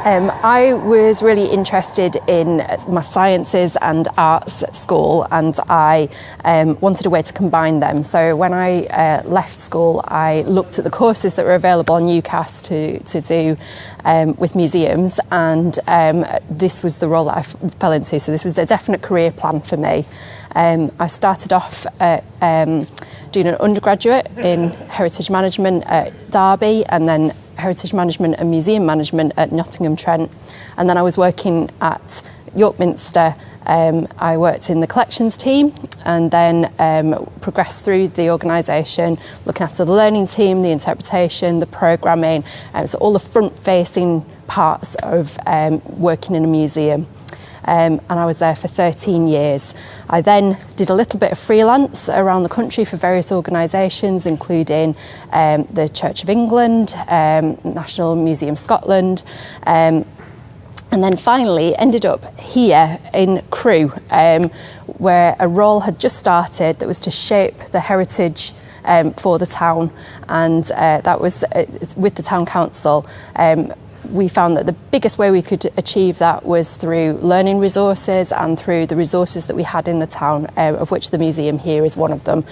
I was really interested in my sciences and arts at school, and I wanted a way to combine them. So when I left school, I looked at the courses that were available on UCAS to do with museums, and this was the role that I fell into. So this was a definite career plan for me. I started off doing an undergraduate in heritage management at Derby, and then heritage management and museum management at Nottingham-Trent. And then I was working at York Minster. I worked in the collections team, and then progressed through the organisation, looking after the learning team, the interpretation, the programming, so all the front-facing parts of working in a museum. And I was there for 13 years. I then did a little bit of freelance around the country for various organisations, including the Church of England, National Museum Scotland, and then finally ended up here in Crewe, where a role had just started that was to shape the heritage for the town, and that was with the town council. We found that the biggest way we could achieve that was through learning resources and through the resources that we had in the town, of which the museum here is one of them.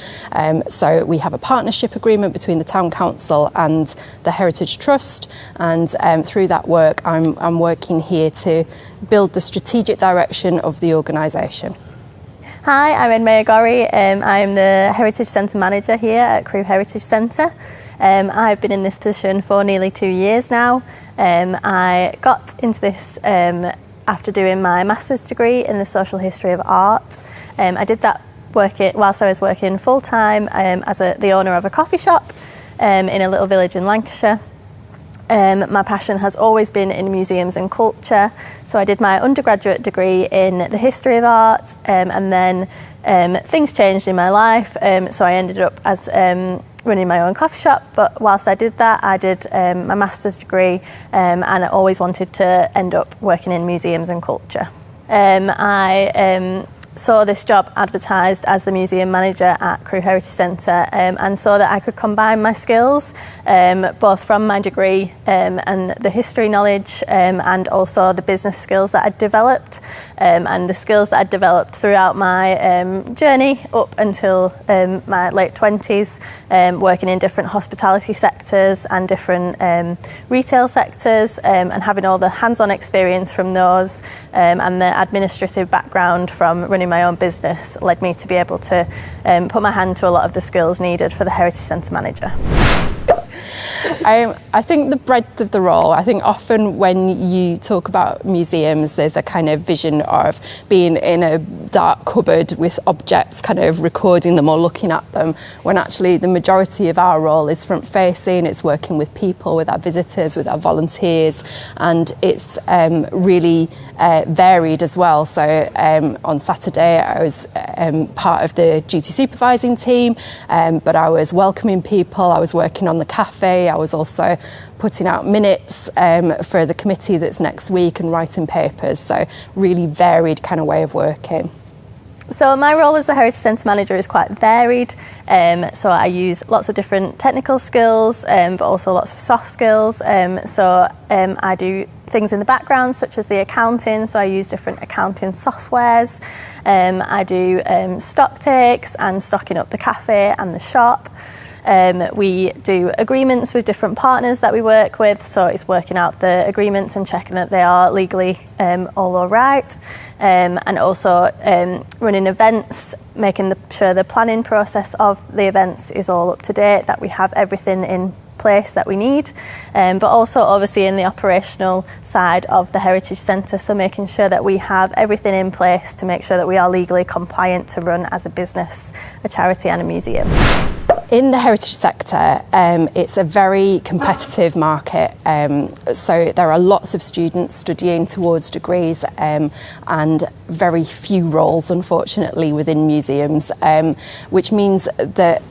So we have a partnership agreement between the town council and the Heritage Trust, and through that work I'm working here to build the strategic direction of the organisation. Hi, I'm Edmaya Gorry. I'm the Heritage Centre Manager here at Crewe Heritage Centre. I've been in this position for nearly 2 years now. I got into this after doing my master's degree in the social history of art. I did that whilst I was working full-time as the owner of a coffee shop in a little village in Lancashire. My passion has always been in museums and culture, so I did my undergraduate degree in the history of art, and then things changed in my life, so I ended up as running my own coffee shop. But whilst I did that, I did my master's degree, and I always wanted to end up working in museums and culture. I saw this job advertised as the museum manager at Crewe Heritage Centre, and saw that I could combine my skills, both from my degree and the history knowledge, and also the business skills that I'd developed, and the skills that I'd developed throughout my journey up until my late 20s, working in different hospitality sectors and different retail sectors, and having all the hands-on experience from those, and the administrative background from running my own business led me to be able to put my hand to a lot of the skills needed for the Heritage Centre Manager. I think the breadth of the role, I think often when you talk about museums, there's a kind of vision of being in a dark cupboard with objects, kind of recording them or looking at them, when actually the majority of our role is front facing. It's working with people, with our visitors, with our volunteers, and it's really varied as well. So on Saturday I was part of the duty supervising team, but I was welcoming people, I was working on the cafe, I was also putting out minutes for the committee that's next week and writing papers. So really varied kind of way of working. So my role as the Heritage Centre Manager is quite varied. So I use lots of different technical skills, but also lots of soft skills. So I do things in the background, such as the accounting. So I use different accounting softwares. I do stock takes and stocking up the cafe and the shop. We do agreements with different partners that we work with, so it's working out the agreements and checking that they are legally all right, and also running events, making sure the planning process of the events is all up to date, that we have everything in place that we need, but also overseeing the operational side of the Heritage Centre, so making sure that we have everything in place to make sure that we are legally compliant to run as a business, a charity and a museum. In the heritage sector, it's a very competitive market, so there are lots of students studying towards degrees, and very few roles, unfortunately, within museums, which means that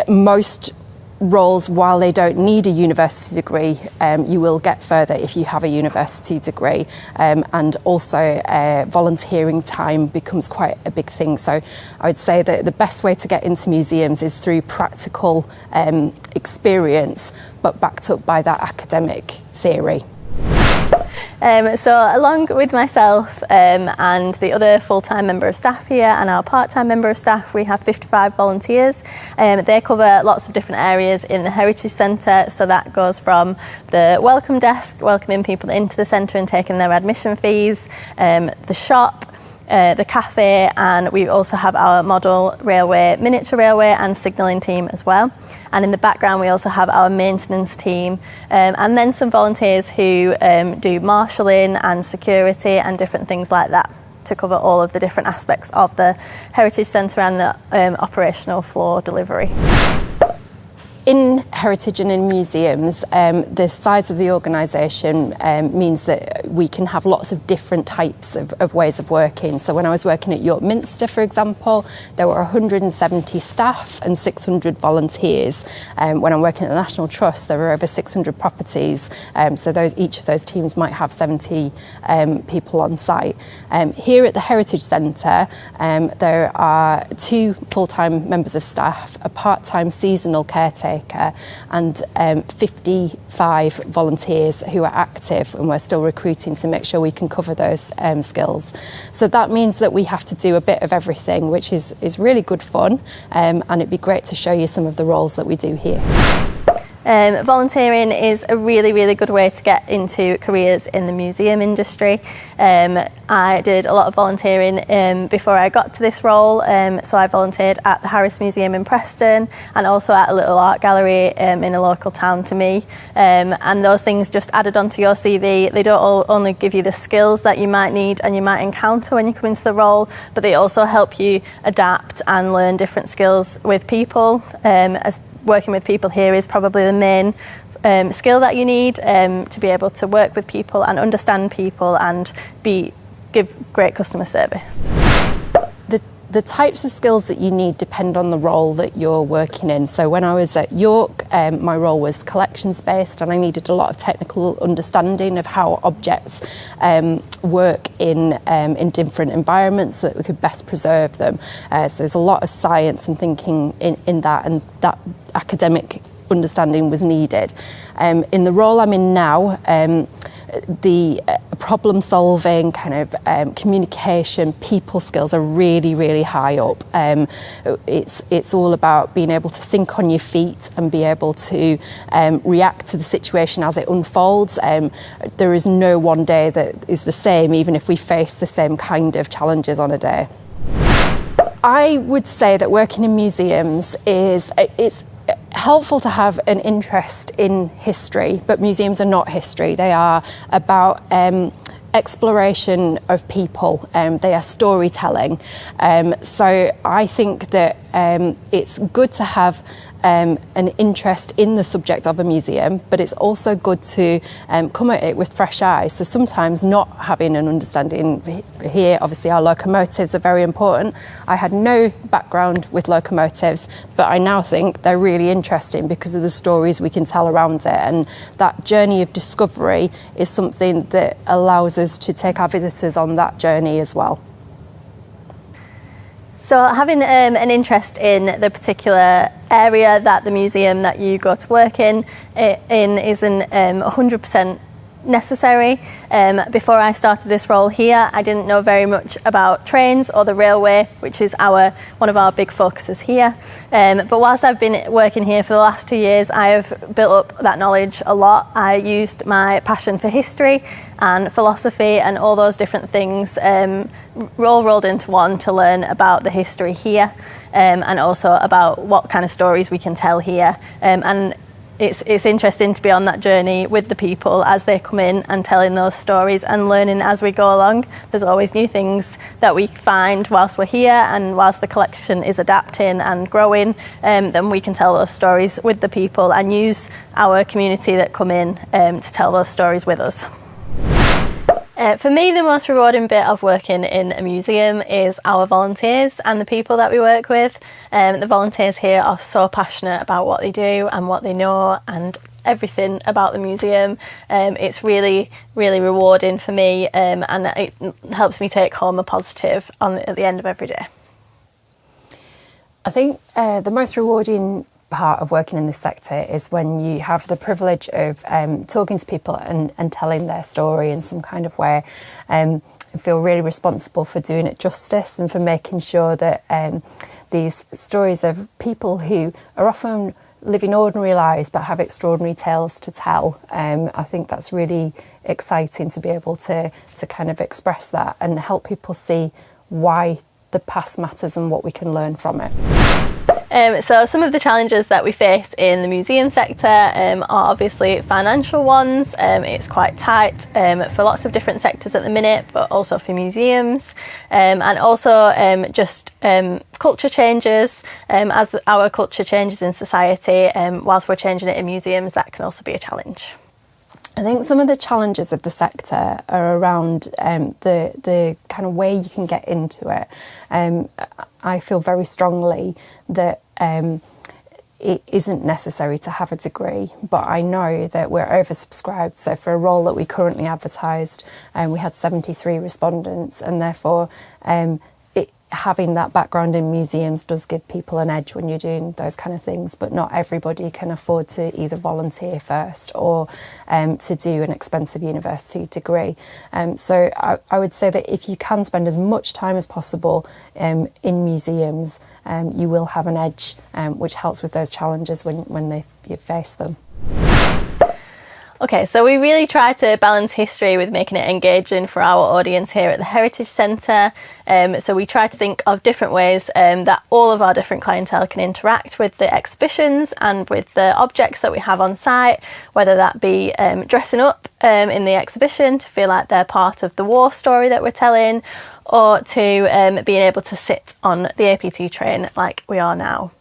most roles, while they don't need a university degree, you will get further if you have a university degree, and also volunteering time becomes quite a big thing. So I would say that the best way to get into museums is through practical experience, but backed up by that academic theory. So along with myself and the other full-time member of staff here and our part-time member of staff, we have 55 volunteers. They cover lots of different areas in the Heritage Centre, so that goes from the welcome desk, welcoming people into the centre and taking their admission fees, the shop, the cafe, and we also have our model railway, miniature railway and signalling team as well. And in the background we also have our maintenance team and then some volunteers who do marshalling and security and different things like that to cover all of the different aspects of the Heritage Centre and the operational floor delivery. In heritage and in museums, the size of the organisation means that we can have lots of different types of ways of working. So when I was working at York Minster, for example, there were 170 staff and 600 volunteers. When I'm working at the National Trust, there were over 600 properties. So each of those teams might have 70 people on site. Here at the Heritage Centre, there are 2 full-time members of staff, a part-time seasonal caretaker, and 55 volunteers who are active, and we're still recruiting to make sure we can cover those skills. So that means that we have to do a bit of everything, which is really good fun, and it'd be great to show you some of the roles that we do here. Volunteering is a really good way to get into careers in the museum industry. I did a lot of volunteering before I got to this role, so I volunteered at the Harris Museum in Preston and also at a little art gallery in a local town to me, and those things just added onto your CV. They don't only give you the skills that you might need and you might encounter when you come into the role, but they also help you adapt and learn different skills with people, as working with people here is probably the main skill that you need to be able to work with people and understand people and give great customer service. The types of skills that you need depend on the role that you're working in. So when I was at York, my role was collections based, and I needed a lot of technical understanding of how objects work in different environments so that we could best preserve them. So there's a lot of science and thinking in that, and that academic understanding was needed. In the role I'm in now, the problem solving, communication, people skills are really high up. It's all about being able to think on your feet and be able to react to the situation as it unfolds. There is no one day that is the same, even if we face the same kind of challenges on a day. I would say that working in museums it's helpful to have an interest in history, but museums are not history. They are about exploration of people. They are storytelling. So I think that it's good to have an interest in the subject of a museum, but it's also good to come at it with fresh eyes. So sometimes not having an understanding here, obviously our locomotives are very important. I had no background with locomotives, but I now think they're really interesting because of the stories we can tell around it, and that journey of discovery is something that allows us to take our visitors on that journey as well. So having an interest in the particular area that the museum that you go to work in isn't 100% necessary. Before I started this role here, I didn't know very much about trains or the railway, which is one of our big focuses here. But whilst I've been working here for the last 2 years, I have built up that knowledge a lot. I used my passion for history and philosophy and all those different things all rolled into one to learn about the history here, and also about what kind of stories we can tell here. And it's interesting to be on that journey with the people as they come in and telling those stories and learning as we go along. There's always new things that we find whilst we're here, and whilst the collection is adapting and growing, then we can tell those stories with the people and use our community that come in to tell those stories with us. For me, the most rewarding bit of working in a museum is our volunteers and the people that we work with. The volunteers here are so passionate about what they do and what they know and everything about the museum. It's really rewarding for me, and it helps me take home a positive at the end of every day. I think the most rewarding part of working in this sector is when you have the privilege of talking to people and telling their story in some kind of way. I feel really responsible for doing it justice and for making sure that these stories of people who are often living ordinary lives but have extraordinary tales to tell. I think that's really exciting to be able to kind of express that and help people see why the past matters and what we can learn from it. So some of the challenges that we face in the museum sector are obviously financial ones. It's quite tight for lots of different sectors at the minute, but also for museums, and also just culture changes. As our culture changes in society, whilst we're changing it in museums, that can also be a challenge. I think some of the challenges of the sector are around the kind of way you can get into it. I feel very strongly that it isn't necessary to have a degree, but I know that we're oversubscribed. So for a role that we currently advertised, we had 73 respondents, and therefore having that background in museums does give people an edge when you're doing those kind of things, but not everybody can afford to either volunteer first or to do an expensive university degree. So I would say that if you can spend as much time as possible in museums, you will have an edge, which helps with those challenges when you face them. Okay, so we really try to balance history with making it engaging for our audience here at the Heritage Centre. So we try to think of different ways that all of our different clientele can interact with the exhibitions and with the objects that we have on site, whether that be dressing up in the exhibition to feel like they're part of the war story that we're telling, or to being able to sit on the APT train like we are now.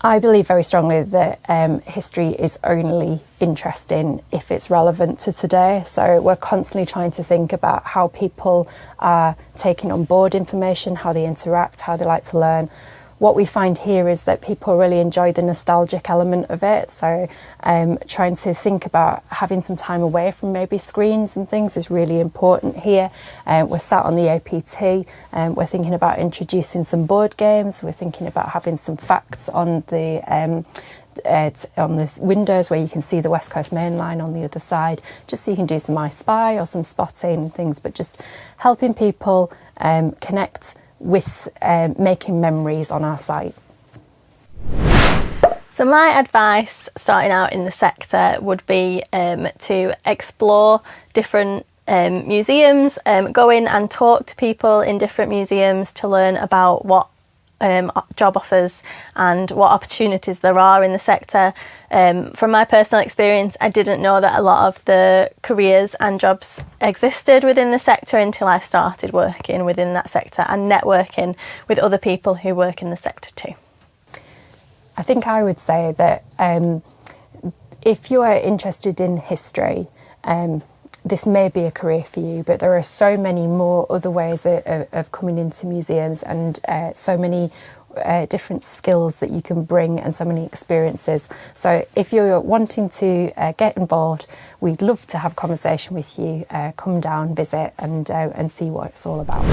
I believe very strongly that history is only interesting if it's relevant to today. So we're constantly trying to think about how people are taking on board information, how they interact, how they like to learn. What we find here is that people really enjoy the nostalgic element of it. So trying to think about having some time away from maybe screens and things is really important here. We're sat on the APT. We're thinking about introducing some board games. We're thinking about having some facts on the windows where you can see the West Coast Main Line on the other side, just so you can do some I Spy or some spotting and things, but just helping people connect with making memories on our site. So my advice starting out in the sector would be to explore different museums, go in and talk to people in different museums to learn about what job offers and what opportunities there are in the sector. From my personal experience, I didn't know that a lot of the careers and jobs existed within the sector until I started working within that sector and networking with other people who work in the sector too. I think I would say that if you are interested in history, this may be a career for you, but there are so many more other ways of coming into museums and so many different skills that you can bring and so many experiences. So if you're wanting to get involved, we'd love to have a conversation with you. Come down, visit and see what it's all about.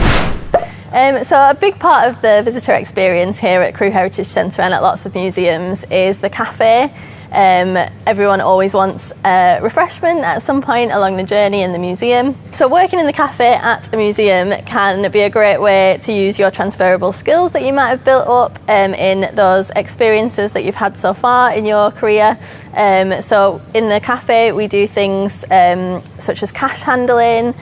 So a big part of the visitor experience here at Crewe Heritage Centre and at lots of museums is the cafe. Everyone always wants a refreshment at some point along the journey in the museum. So working in the cafe at a museum can be a great way to use your transferable skills that you might have built up in those experiences that you've had so far in your career. So in the cafe we do things such as cash handling,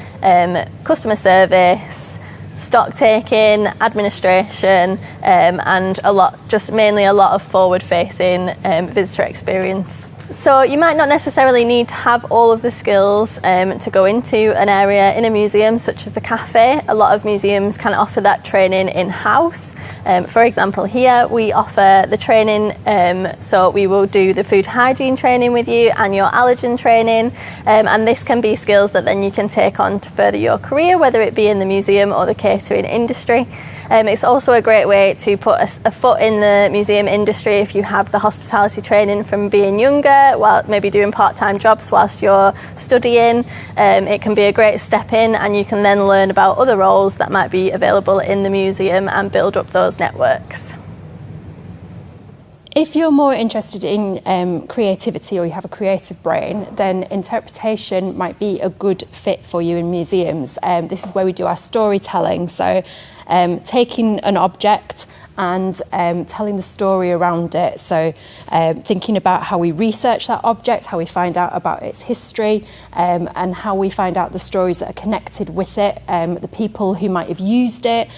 customer service, stock taking, administration, and mainly a lot of forward-facing visitor experience. So you might not necessarily need to have all of the skills to go into an area in a museum such as the cafe. A lot of museums can offer that training in-house. For example, here we offer the training, so we will do the food hygiene training with you and your allergen training, and this can be skills that then you can take on to further your career, whether it be in the museum or the catering industry. It's also a great way to put a foot in the museum industry if you have the hospitality training from being younger, while maybe doing part-time jobs whilst you're studying. It can be a great step in, and you can then learn about other roles that might be available in the museum and build up those networks. If you're more interested in creativity or you have a creative brain, then interpretation might be a good fit for you in museums. This is where we do our storytelling. So taking an object and telling the story around it. So thinking about how we research that object, how we find out about its history, and how we find out the stories that are connected with it, the people who might have used it,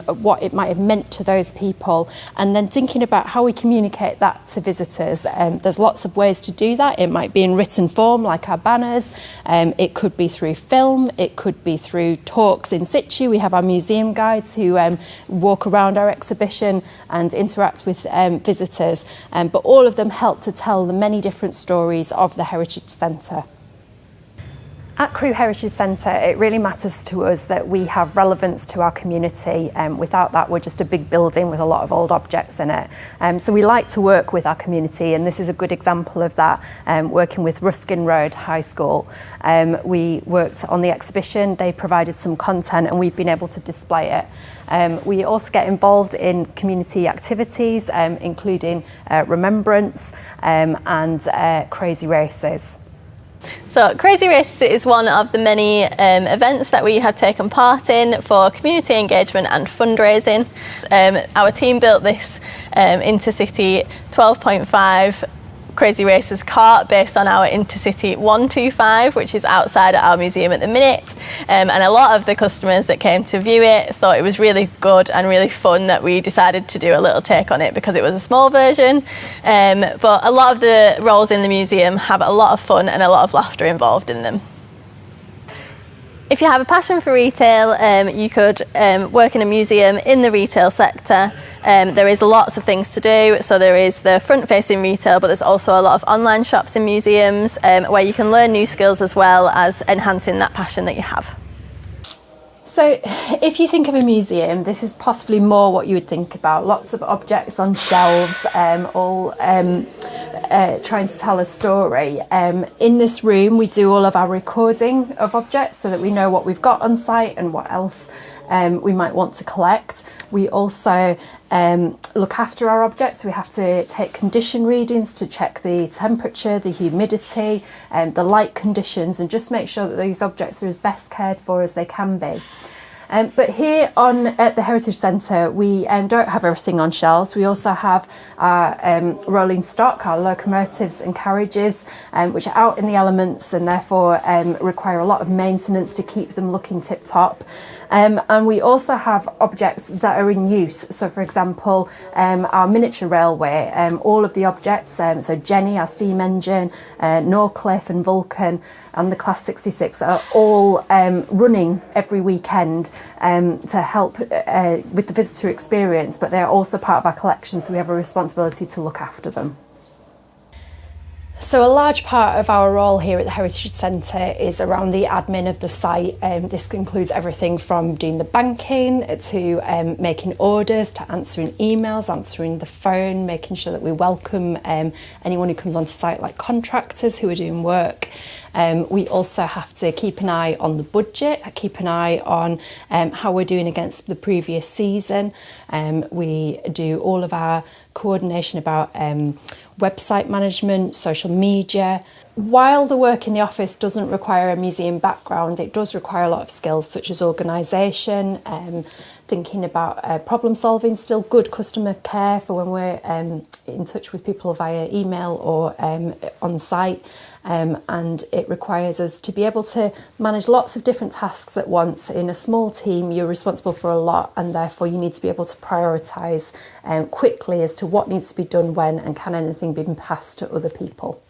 what it might have meant to those people, and then thinking about how we communicate that to visitors. There's lots of ways to do that. It might be in written form, like our banners. It could be through film. It could be through talks in situ. We have our museum guides who walk around our exhibition and interact with visitors, but all of them help to tell the many different stories of the Heritage Centre. At Crewe Heritage Centre, it really matters to us that we have relevance to our community. Without that, we're just a big building with a lot of old objects in it. So we like to work with our community, and this is a good example of that, working with Ruskin Road High School. We worked on the exhibition, they provided some content, and we've been able to display it. We also get involved in community activities, including Remembrance and Crazy Races. So Crazy Races is one of the many events that we have taken part in for community engagement and fundraising. Our team built this intercity 12.5 Crazy Races cart based on our Intercity 125, which is outside at our museum at the minute, and a lot of the customers that came to view it thought it was really good and really fun that we decided to do a little take on it because it was a small version, but a lot of the roles in the museum have a lot of fun and a lot of laughter involved in them. If you have a passion for retail, you could work in a museum in the retail sector. There is lots of things to do. So there is the front-facing retail, but there's also a lot of online shops in museums where you can learn new skills as well as enhancing that passion that you have. So if you think of a museum, this is possibly more what you would think about. Lots of objects on shelves, all trying to tell a story. In this room, we do all of our recording of objects so that we know what we've got on site and what else we might want to collect. We also look after our objects. We have to take condition readings to check the temperature, the humidity, the light conditions, and just make sure that these objects are as best cared for as they can be. But here at the Heritage Centre, we don't have everything on shelves. We also have our rolling stock, our locomotives and carriages, which are out in the elements and therefore require a lot of maintenance to keep them looking tip-top. And we also have objects that are in use. So, for example, our miniature railway, all of the objects, so Jenny, our steam engine, Norcliffe and Vulcan, and the Class 66 are all running every weekend to help with the visitor experience, but they're also part of our collection, so we have a responsibility to look after them. So a large part of our role here at the Heritage Centre is around the admin of the site. This includes everything from doing the banking to making orders, to answering emails, answering the phone, making sure that we welcome anyone who comes onto site, like contractors who are doing work. We also have to keep an eye on the budget, keep an eye on how we're doing against the previous season. We do all of our coordination about website management, social media. While the work in the office doesn't require a museum background, it does require a lot of skills such as organisation, thinking about problem solving, still good customer care for when we're in touch with people via email or on site. And it requires us to be able to manage lots of different tasks at once. In a small team, you're responsible for a lot, and therefore you need to be able to prioritise quickly as to what needs to be done when, and can anything be passed to other people.